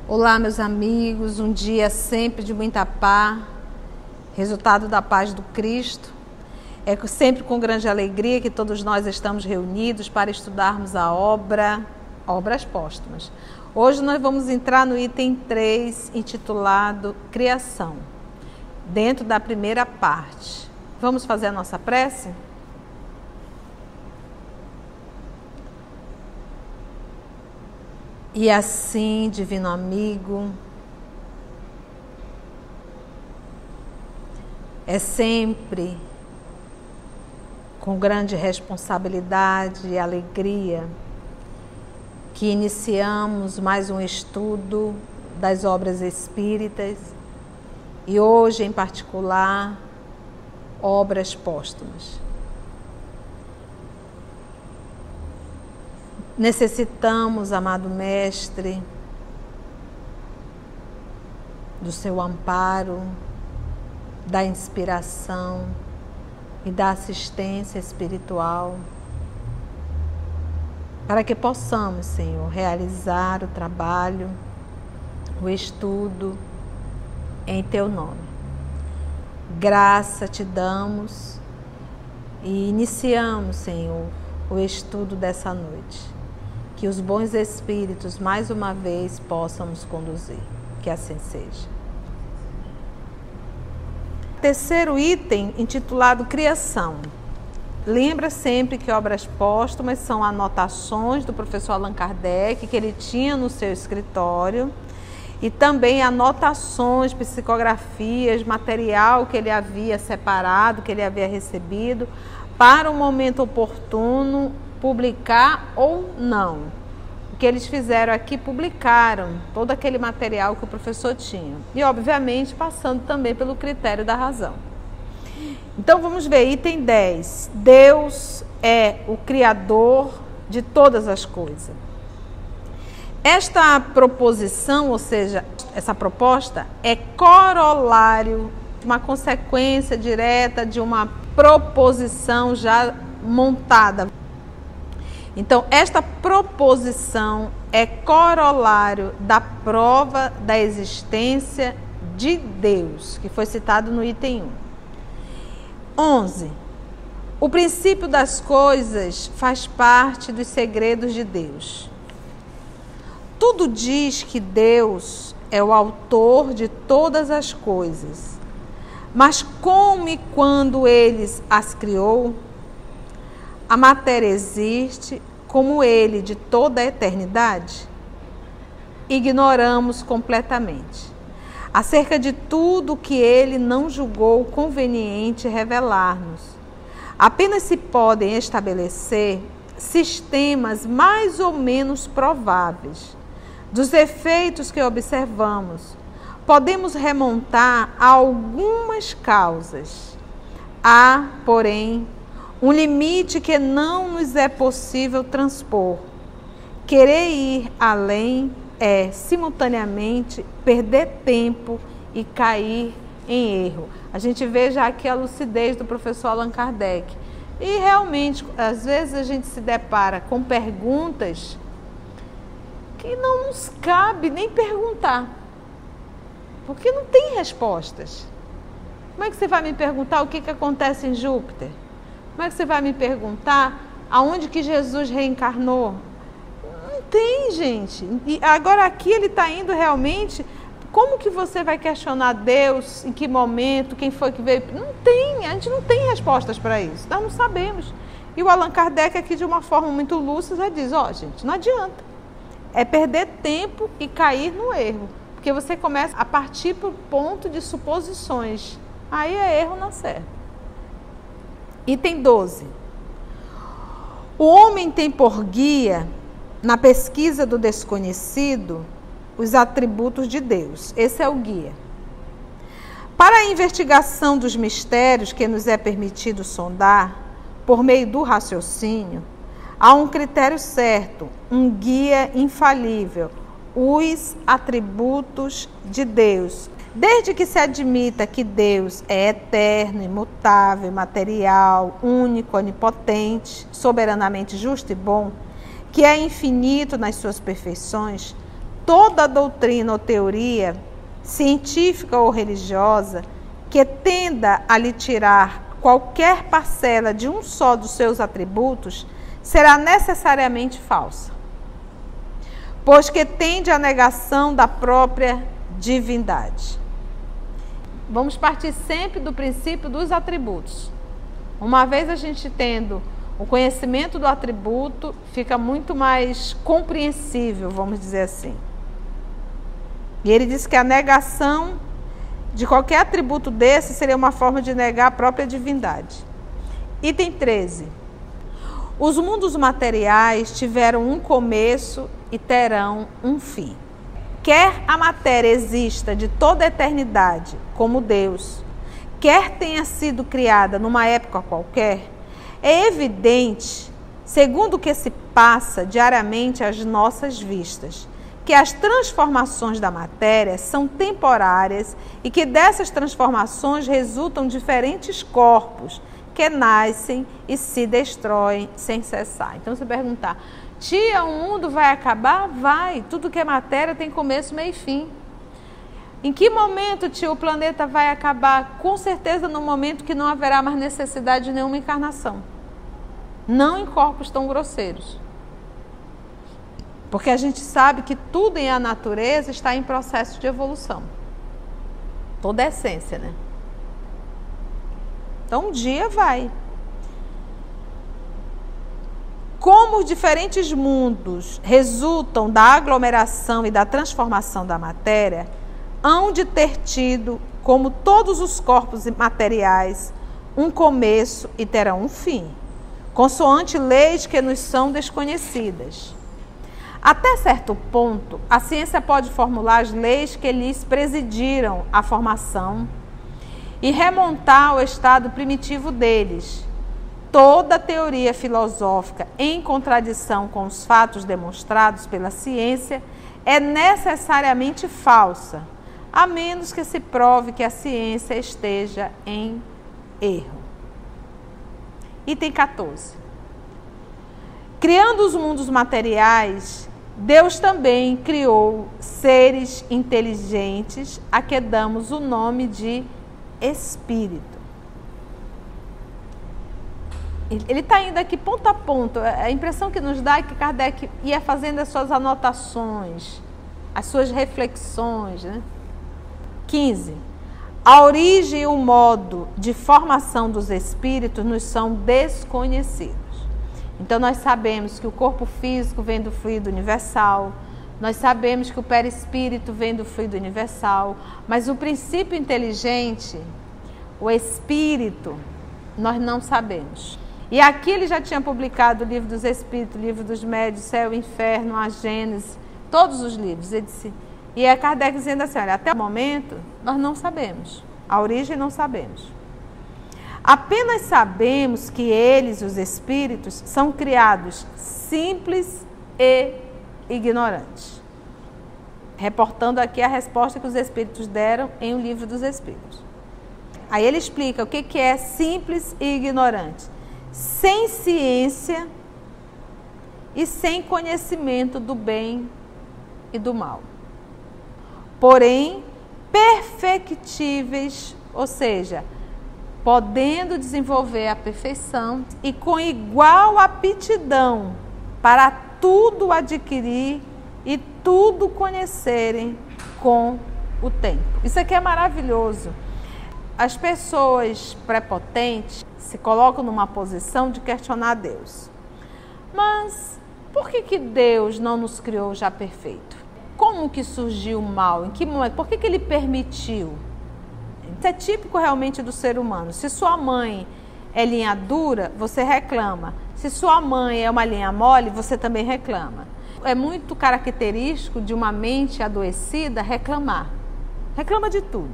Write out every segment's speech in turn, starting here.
Olá, meus amigos, um dia sempre de muita paz, resultado da paz do Cristo. É sempre com grande alegria que todos nós estamos reunidos para estudarmos a Obras Póstumas. Hoje nós vamos entrar no item 3, intitulado Criação, dentro da primeira parte. Vamos fazer a nossa prece? E assim, divino amigo, é sempre com grande responsabilidade e alegria que iniciamos mais um estudo das obras espíritas e hoje, em particular, obras póstumas. Necessitamos, amado Mestre, do seu amparo, da inspiração e da assistência espiritual, para que possamos, Senhor, realizar o trabalho, o estudo em Teu nome. Graça te damos e iniciamos, Senhor, o estudo dessa noite. Que os bons espíritos, mais uma vez, possam nos conduzir. Que assim seja. Terceiro item, intitulado Criação. Lembra sempre que obras póstumas são anotações do professor Allan Kardec, que ele tinha no seu escritório, e também anotações, psicografias, material que ele havia separado, que ele havia recebido, para o momento oportuno, publicar ou não. O que eles fizeram aqui, publicaram todo aquele material que o professor tinha. E, obviamente, passando também pelo critério da razão. Então, vamos ver, item 10. Deus é o Criador de todas as coisas. Esta proposição, ou seja, essa proposta, é corolário, uma consequência direta de uma proposição já montada. Então, esta proposição é corolário da prova da existência de Deus, que foi citado no item 1. 11. O princípio das coisas faz parte dos segredos de Deus. Tudo diz que Deus é o autor de todas as coisas, mas como e quando Ele as criou, a matéria existe como Ele de toda a eternidade? Ignoramos completamente. Acerca de tudo que Ele não julgou conveniente revelar-nos. Apenas se podem estabelecer sistemas mais ou menos prováveis dos efeitos que observamos. Podemos remontar a algumas causas. Há, porém, um limite que não nos é possível transpor. Querer ir além é, simultaneamente, perder tempo e cair em erro. A gente vê já aqui a lucidez do professor Allan Kardec. E realmente, às vezes a gente se depara com perguntas que não nos cabe nem perguntar, porque não tem respostas. Como é que você vai me perguntar o que acontece em Júpiter? Como é que você vai me perguntar aonde que Jesus reencarnou? Não tem, gente. E agora aqui ele está indo realmente... Como que você vai questionar Deus? Em que momento? Quem foi que veio? Não tem, a gente não tem respostas para isso. Nós não sabemos. E o Allan Kardec aqui, de uma forma muito lúcida, diz, gente, não adianta. É perder tempo e cair no erro. Porque você começa a partir para o ponto de suposições. Aí é erro na certa. Item 12. O homem tem por guia, na pesquisa do desconhecido, os atributos de Deus. Esse é o guia. Para a investigação dos mistérios que nos é permitido sondar, por meio do raciocínio, há um critério certo, um guia infalível, os atributos de Deus. Desde que se admita que Deus é eterno, imutável, material, único, onipotente, soberanamente justo e bom, que é infinito nas suas perfeições, toda doutrina ou teoria, científica ou religiosa, que tenda a lhe tirar qualquer parcela de um só dos seus atributos, será necessariamente falsa, pois que tende à negação da própria divindade. Vamos partir sempre do princípio dos atributos. Uma vez a gente tendo o conhecimento do atributo, fica muito mais compreensível, vamos dizer assim. E ele diz que a negação de qualquer atributo desse seria uma forma de negar a própria divindade. Item 13. Os mundos materiais tiveram um começo e terão um fim. Quer a matéria exista de toda a eternidade, como Deus, quer tenha sido criada numa época qualquer, é evidente, segundo o que se passa diariamente às nossas vistas, que as transformações da matéria são temporárias e que dessas transformações resultam diferentes corpos que nascem e se destroem sem cessar. Então, você perguntar, tia, o mundo vai acabar? Vai. Tudo que é matéria tem começo, meio e fim. Em que momento, tia, o planeta vai acabar? Com certeza no momento que não haverá mais necessidade de nenhuma encarnação. Não em corpos tão grosseiros. Porque a gente sabe que tudo em a natureza está em processo de evolução. Toda a essência, né? Então um dia vai. Como os diferentes mundos resultam da aglomeração e da transformação da matéria, hão de ter tido, como todos os corpos materiais, um começo e terão um fim, consoante leis que nos são desconhecidas. Até certo ponto, a ciência pode formular as leis que lhes presidiram a formação e remontar ao estado primitivo deles. Toda teoria filosófica em contradição com os fatos demonstrados pela ciência é necessariamente falsa, a menos que se prove que a ciência esteja em erro. Item 14. Criando os mundos materiais, Deus também criou seres inteligentes a que damos o nome de espírito. Ele está indo aqui ponto a ponto. A impressão que nos dá é que Kardec ia fazendo as suas anotações, as suas reflexões, né? 15. A origem e o modo de formação dos espíritos nos são desconhecidos. Então nós sabemos que o corpo físico vem do fluido universal, nós sabemos que o perispírito vem do fluido universal, mas o princípio inteligente, o espírito, nós não sabemos. E aqui ele já tinha publicado o Livro dos Espíritos, o Livro dos Médios, Céu e Inferno, a Gênese, todos os livros. Ele disse, e é Kardec dizendo assim, olha, até o momento nós não sabemos, a origem não sabemos. Apenas sabemos que eles, os espíritos, são criados simples e ignorantes. Reportando aqui a resposta que os espíritos deram em O Livro dos Espíritos. Aí ele explica o que é simples e ignorante. Sem ciência e sem conhecimento do bem e do mal. Porém, perfectíveis, ou seja, podendo desenvolver a perfeição e com igual aptidão para tudo adquirir e tudo conhecerem com o tempo. Isso aqui é maravilhoso. As pessoas prepotentes se colocam numa posição de questionar Deus. Mas por que Deus não nos criou já perfeito? Como que surgiu o mal? Em que momento? Por que ele permitiu? Isso é típico realmente do ser humano. Se sua mãe é linha dura, você reclama. Se sua mãe é uma linha mole, você também reclama. É muito característico de uma mente adoecida reclamar. Reclama de tudo.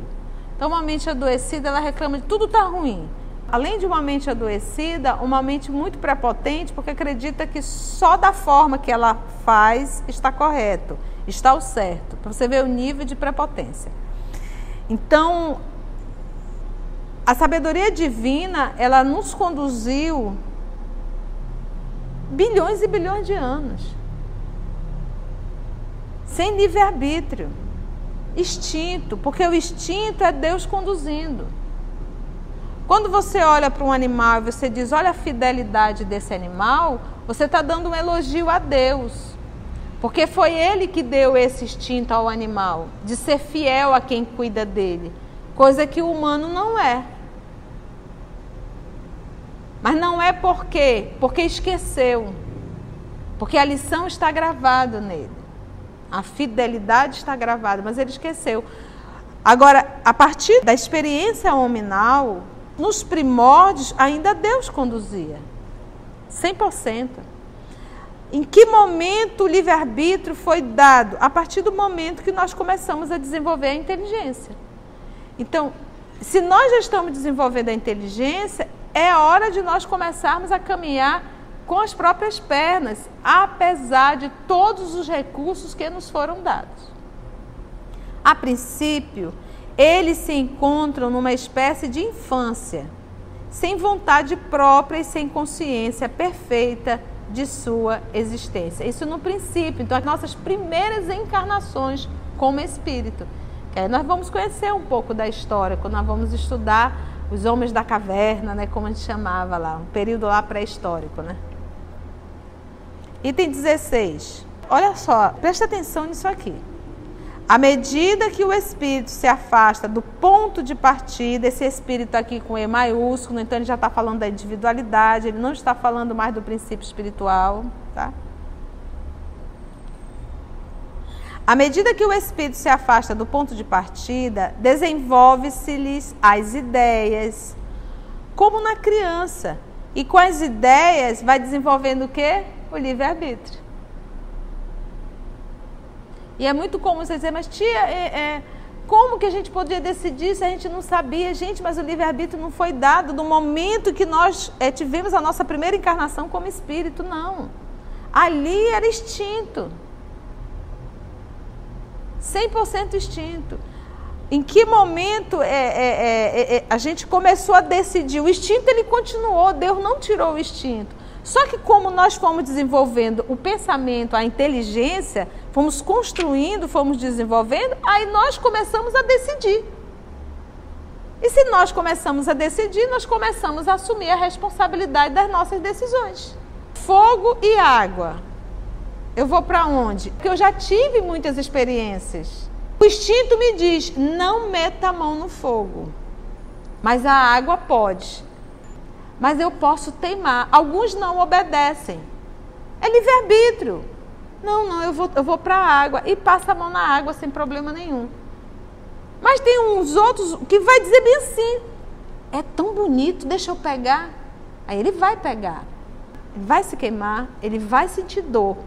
Então, uma mente adoecida, ela reclama de tudo está ruim. Além de uma mente adoecida, uma mente muito prepotente, porque acredita que só da forma que ela faz está correto, está o certo. Para você ver o nível de prepotência. Então, a sabedoria divina, ela nos conduziu bilhões e bilhões de anos. sem livre-arbítrio. Instinto, porque o instinto é Deus conduzindo. Quando você olha para um animal e você diz, olha a fidelidade desse animal, você está dando um elogio a Deus. Porque foi Ele que deu esse instinto ao animal, de ser fiel a quem cuida dele. Coisa que o humano não é. Mas não é por quê? Porque esqueceu. Porque a lição está gravada nele. A fidelidade está gravada, mas ele esqueceu. Agora, a partir da experiência hominal, nos primórdios, ainda Deus conduzia. 100%. Em que momento o livre-arbítrio foi dado? A partir do momento que nós começamos a desenvolver a inteligência. Então, se nós já estamos desenvolvendo a inteligência, é hora de nós começarmos a caminhar com as próprias pernas, apesar de todos os recursos que nos foram dados. A princípio, eles se encontram numa espécie de infância, sem vontade própria e sem consciência perfeita de sua existência. Isso no princípio, então as nossas primeiras encarnações como espírito. Que aí nós vamos conhecer um pouco da história, quando nós vamos estudar os homens da caverna, né, como a gente chamava lá, um período lá pré-histórico, né? Item 16. Olha só, presta atenção nisso aqui. À medida que o espírito se afasta do ponto de partida, esse espírito aqui com E maiúsculo, então ele já está falando da individualidade, ele não está falando mais do princípio espiritual, tá? À medida que o espírito se afasta do ponto de partida, desenvolve-se-lhes as ideias, como na criança. E com as ideias vai desenvolvendo o quê? O livre-arbítrio. E é muito comum você dizer, mas tia, como que a gente podia decidir se a gente não sabia? Gente, mas o livre-arbítrio não foi dado no momento que nós tivemos a nossa primeira encarnação como espírito, não. Ali era instinto. 100% instinto. Em que momento a gente começou a decidir? O instinto ele continuou, Deus não tirou o instinto. Só que como nós fomos desenvolvendo o pensamento, a inteligência, fomos construindo, fomos desenvolvendo, aí nós começamos a decidir. E se nós começamos a decidir, nós começamos a assumir a responsabilidade das nossas decisões. Fogo e água. Eu vou para onde? Porque eu já tive muitas experiências. O instinto me diz, não meta a mão no fogo. Mas a água pode. Mas eu posso teimar. Alguns não obedecem. É livre-arbítrio. Não, eu vou para a água. E passa a mão na água sem problema nenhum. Mas tem uns outros que vai dizer bem assim. É tão bonito, deixa eu pegar. Aí ele vai pegar. Ele vai se queimar, ele vai sentir dor.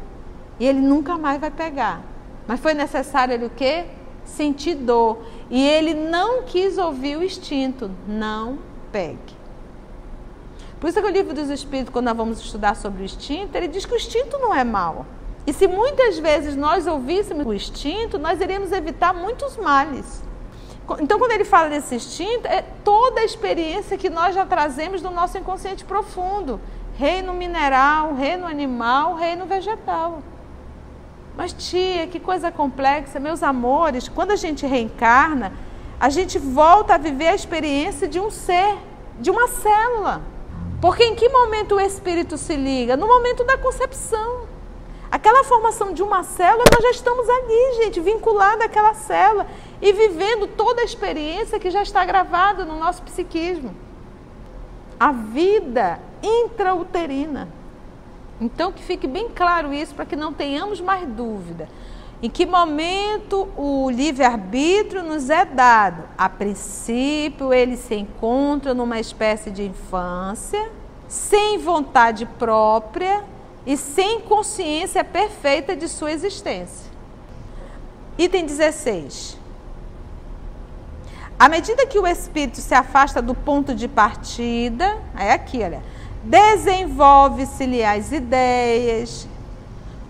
E ele nunca mais vai pegar. Mas foi necessário ele o quê? Sentir dor. E ele não quis ouvir o instinto. Não pegue. Por isso que o livro dos Espíritos, quando nós vamos estudar sobre o instinto, ele diz que o instinto não é mau. E se muitas vezes nós ouvíssemos o instinto, nós iríamos evitar muitos males. Então, quando ele fala desse instinto, é toda a experiência que nós já trazemos do nosso inconsciente profundo. Reino mineral, reino animal, reino vegetal. Mas tia, que coisa complexa, meus amores, quando a gente reencarna, a gente volta a viver a experiência de um ser, de uma célula. Porque em que momento o espírito se liga? No momento da concepção. Aquela formação de uma célula, nós já estamos ali, gente, vinculada àquela célula e vivendo toda a experiência que já está gravada no nosso psiquismo. A vida intrauterina. Então, que fique bem claro isso, para que não tenhamos mais dúvida. Em que momento o livre-arbítrio nos é dado? A princípio, ele se encontra numa espécie de infância, sem vontade própria e sem consciência perfeita de sua existência. Item 16. À medida que o espírito se afasta do ponto de partida, é aqui, olha, desenvolve-se-lhe as ideias,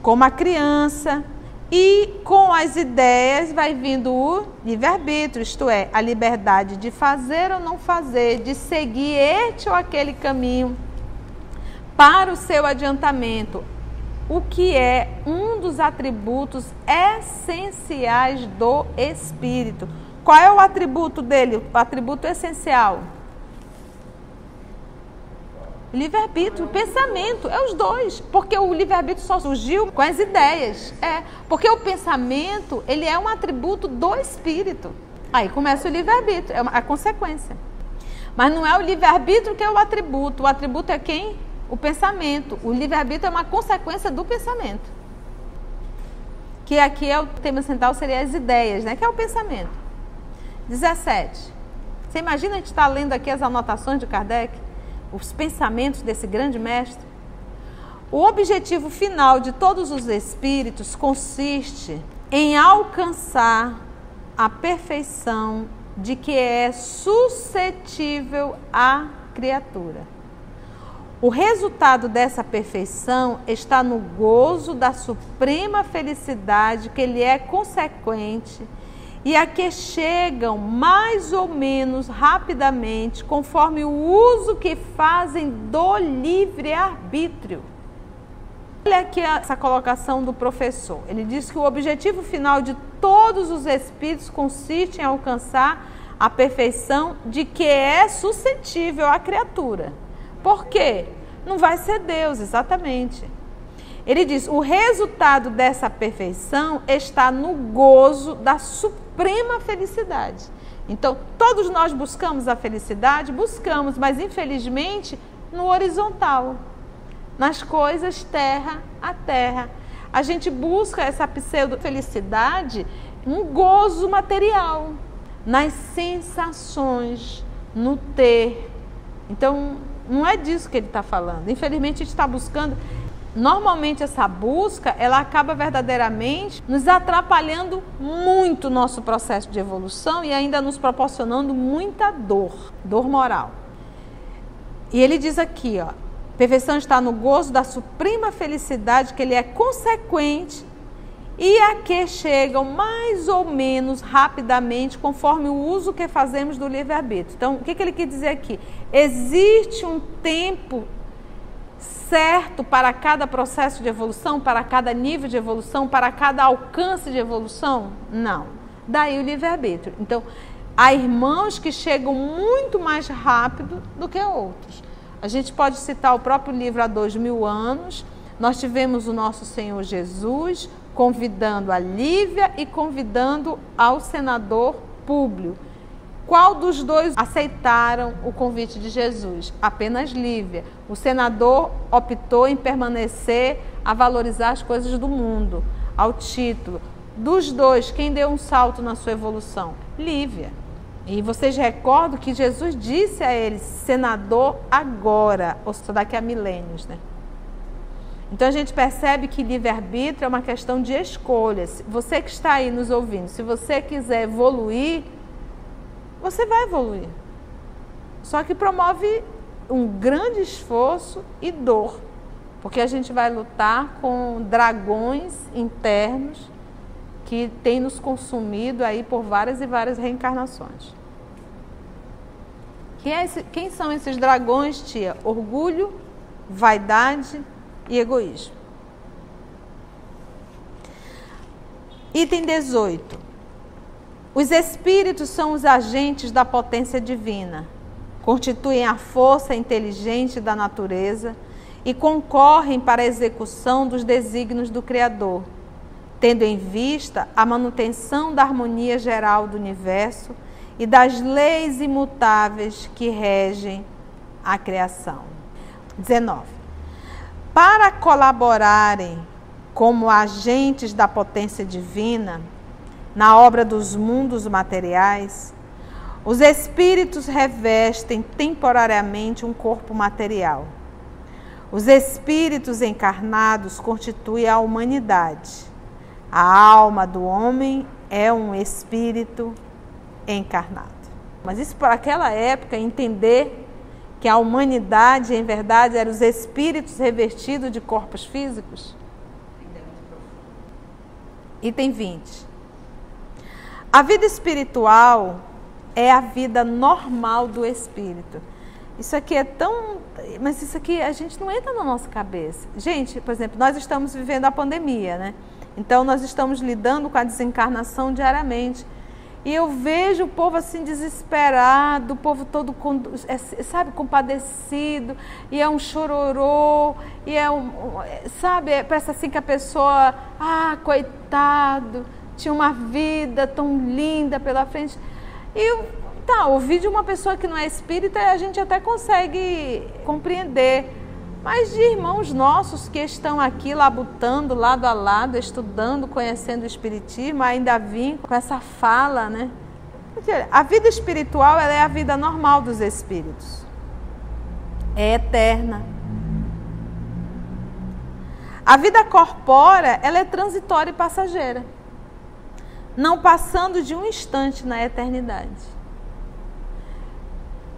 como a criança, e com as ideias vai vindo o livre-arbítrio, isto é, a liberdade de fazer ou não fazer, de seguir este ou aquele caminho para o seu adiantamento, o que é um dos atributos essenciais do Espírito. Qual é o atributo dele? O atributo essencial? Livre-arbítrio, pensamento, é os dois. Porque o livre-arbítrio só surgiu com as ideias. Porque o pensamento, ele é um atributo do Espírito. Aí começa o livre-arbítrio, é a consequência. Mas não é o livre-arbítrio que é o atributo. O atributo é quem? O pensamento. O livre-arbítrio é uma consequência do pensamento. Que aqui é o tema central, seria as ideias, né? Que é o pensamento. 17. Você imagina a gente estar lendo aqui as anotações de Kardec? Os pensamentos desse grande mestre? O objetivo final de todos os espíritos consiste em alcançar a perfeição de que é suscetível a criatura. O resultado dessa perfeição está no gozo da suprema felicidade que lhe é consequente e a que chegam mais ou menos rapidamente conforme o uso que fazem do livre-arbítrio. Olha aqui essa colocação do professor. Ele diz que o objetivo final de todos os espíritos consiste em alcançar a perfeição de que é suscetível à criatura. Por quê? Não vai ser Deus, exatamente. Ele diz, o resultado dessa perfeição está no gozo da suprema felicidade. Então, todos nós buscamos a felicidade? Buscamos, mas infelizmente no horizontal. Nas coisas terra a terra. A gente busca essa pseudo-felicidade, um gozo material, nas sensações, no ter. Então, não é disso que ele está falando. Infelizmente, a gente está buscando. Normalmente, essa busca, ela acaba verdadeiramente nos atrapalhando muito o nosso processo de evolução e ainda nos proporcionando muita dor moral. E ele diz aqui, ó, perfeição está no gozo da suprema felicidade que ele é consequente e a que chegam mais ou menos rapidamente conforme o uso que fazemos do livre-arbítrio. Então, o que ele quer dizer aqui? Existe um tempo certo para cada processo de evolução, para cada nível de evolução, para cada alcance de evolução? Não. Daí o livre-arbítrio. Então, há irmãos que chegam muito mais rápido do que outros. A gente pode citar o próprio livro há 2000 anos. Nós tivemos o nosso Senhor Jesus convidando a Lívia e convidando ao senador Públio. Qual dos dois aceitaram o convite de Jesus? Apenas Lívia. O senador optou em permanecer a valorizar as coisas do mundo, ao título. Dos dois, quem deu um salto na sua evolução? Lívia. E vocês recordam que Jesus disse a ele, senador agora, ou seja, daqui a milênios, né? Então a gente percebe que livre-arbítrio é uma questão de escolhas. Você que está aí nos ouvindo, se você quiser evoluir, você vai evoluir. Só que promove um grande esforço e dor, porque a gente vai lutar com dragões internos que têm nos consumido aí por várias e várias reencarnações. Quem são esses dragões, tia? Orgulho, vaidade e egoísmo. Item 18. Os espíritos são os agentes da potência divina, constituem a força inteligente da natureza e concorrem para a execução dos desígnios do Criador, tendo em vista a manutenção da harmonia geral do universo e das leis imutáveis que regem a criação. 19. Para colaborarem como agentes da potência divina na obra dos mundos materiais, os espíritos revestem temporariamente um corpo material. Os espíritos encarnados constituem a humanidade. A alma do homem é um espírito encarnado. Mas isso para aquela época, entender que a humanidade, em verdade, eram os espíritos revestidos de corpos físicos. Item 20. A vida espiritual é a vida normal do espírito. Isso aqui é tão... Mas isso aqui a gente não entra na nossa cabeça. Gente, por exemplo, nós estamos vivendo a pandemia, né? Então nós estamos lidando com a desencarnação diariamente. E eu vejo o povo assim desesperado, o povo todo, sabe, compadecido, e é um chororô, e é sabe, parece assim que a pessoa, coitado, tinha uma vida tão linda pela frente. E ouvir de uma pessoa que não é espírita, a gente até consegue compreender. Mas de irmãos nossos que estão aqui labutando, lado a lado, estudando, conhecendo o espiritismo, ainda vim com essa fala, né? A vida espiritual, ela é a vida normal dos espíritos. É eterna. A vida corpórea, ela é transitória e passageira, não passando de um instante na eternidade.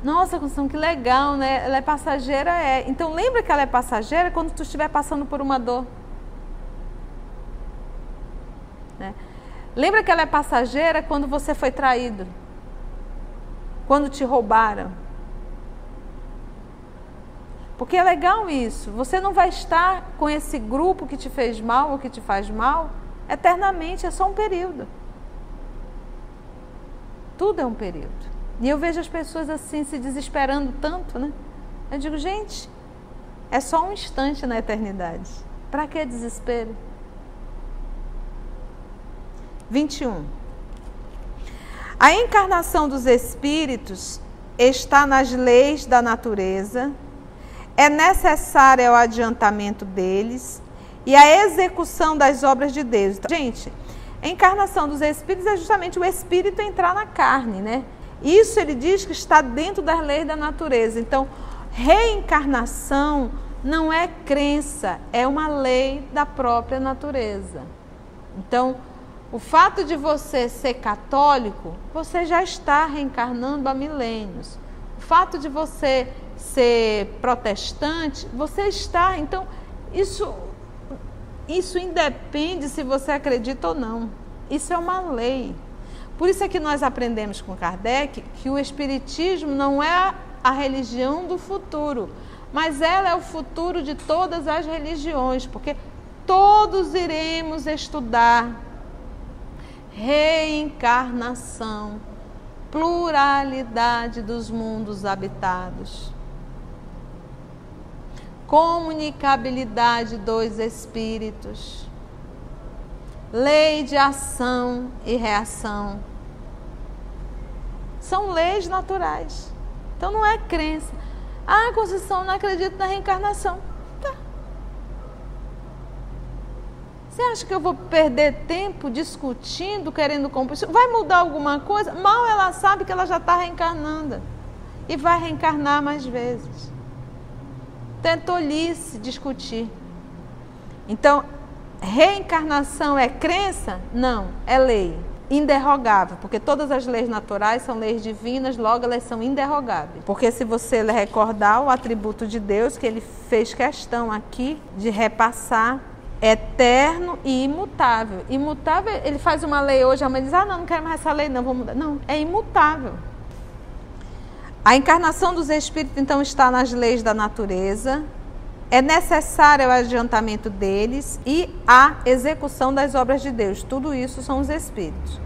Nossa, Conceição, que legal, né? Ela é passageira, é. Então, lembra que ela é passageira quando tu estiver passando por uma dor. Né? Lembra que ela é passageira quando você foi traído. Quando te roubaram. Porque é legal isso. Você não vai estar com esse grupo que te fez mal ou que te faz mal eternamente. É só um período. Tudo é um período. E eu vejo as pessoas assim se desesperando tanto, né? Eu digo, gente, é só um instante na eternidade. Para que desespero? 21. A encarnação dos espíritos está nas leis da natureza, é necessário o adiantamento deles e a execução das obras de Deus. Então, gente, a encarnação dos espíritos é justamente o espírito entrar na carne, né? Isso ele diz que está dentro das leis da natureza. Então, reencarnação não é crença, é uma lei da própria natureza. Então, o fato de você ser católico, você já está reencarnando há milênios. O fato de você ser protestante, você está. Então, isso independe se você acredita ou não. Isso é uma lei. Por isso é que nós aprendemos com Kardec que o Espiritismo não é a religião do futuro, mas ela é o futuro de todas as religiões, porque todos iremos estudar reencarnação, pluralidade dos mundos habitados, comunicabilidade dos espíritos, lei de ação e reação. São leis naturais. Então não é crença. Conceição, não acredito na reencarnação. Tá. Você acha que eu vou perder tempo discutindo, querendo compreender? Vai mudar alguma coisa? Mal ela sabe que ela já está reencarnando. E vai reencarnar mais vezes. Então é tolice discutir. Então, reencarnação é crença? Não, é lei. Inderrogável, porque todas as leis naturais são leis divinas, logo elas são inderrogáveis. Porque se você recordar o atributo de Deus, que ele fez questão aqui de repassar, eterno e imutável. Imutável, ele faz uma lei hoje, amanhã diz, não quero mais essa lei, não, vou mudar. Não, é imutável. A encarnação dos espíritos, então, está nas leis da natureza. É necessário o adiantamento deles e a execução das obras de Deus. Tudo isso são os espíritos.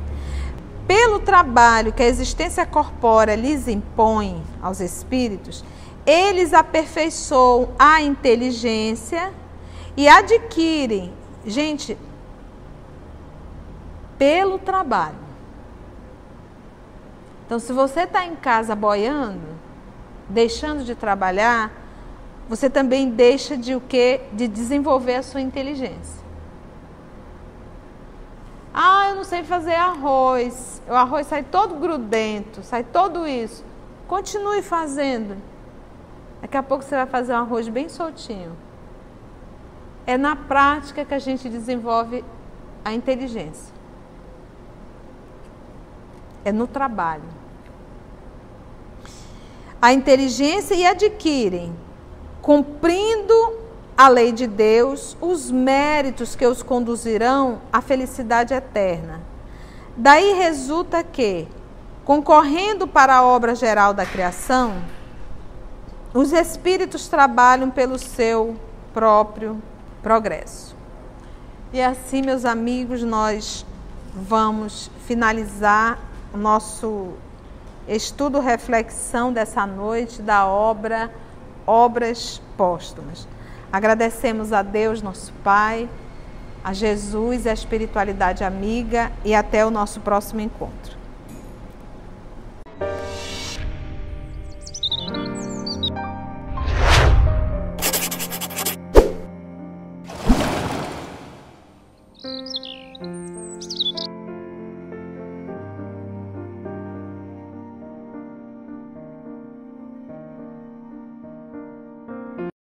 Pelo trabalho que a existência corpórea lhes impõe aos espíritos, eles aperfeiçoam a inteligência e adquirem, gente, pelo trabalho. Então, se você está em casa boiando, deixando de trabalhar, você também deixa de o quê? De desenvolver a sua inteligência. Eu não sei fazer arroz. O arroz sai todo grudento, sai todo isso. Continue fazendo. Daqui a pouco você vai fazer um arroz bem soltinho. É na prática que a gente desenvolve a inteligência. É no trabalho. A inteligência e adquirem, cumprindo a lei de Deus, os méritos que os conduzirão à felicidade eterna. Daí resulta que, concorrendo para a obra geral da criação, os espíritos trabalham pelo seu próprio progresso. E assim, meus amigos, nós vamos finalizar o nosso estudo, reflexão dessa noite da obra Obras Póstumas. Agradecemos a Deus, nosso Pai, a Jesus, a espiritualidade amiga, e até o nosso próximo encontro.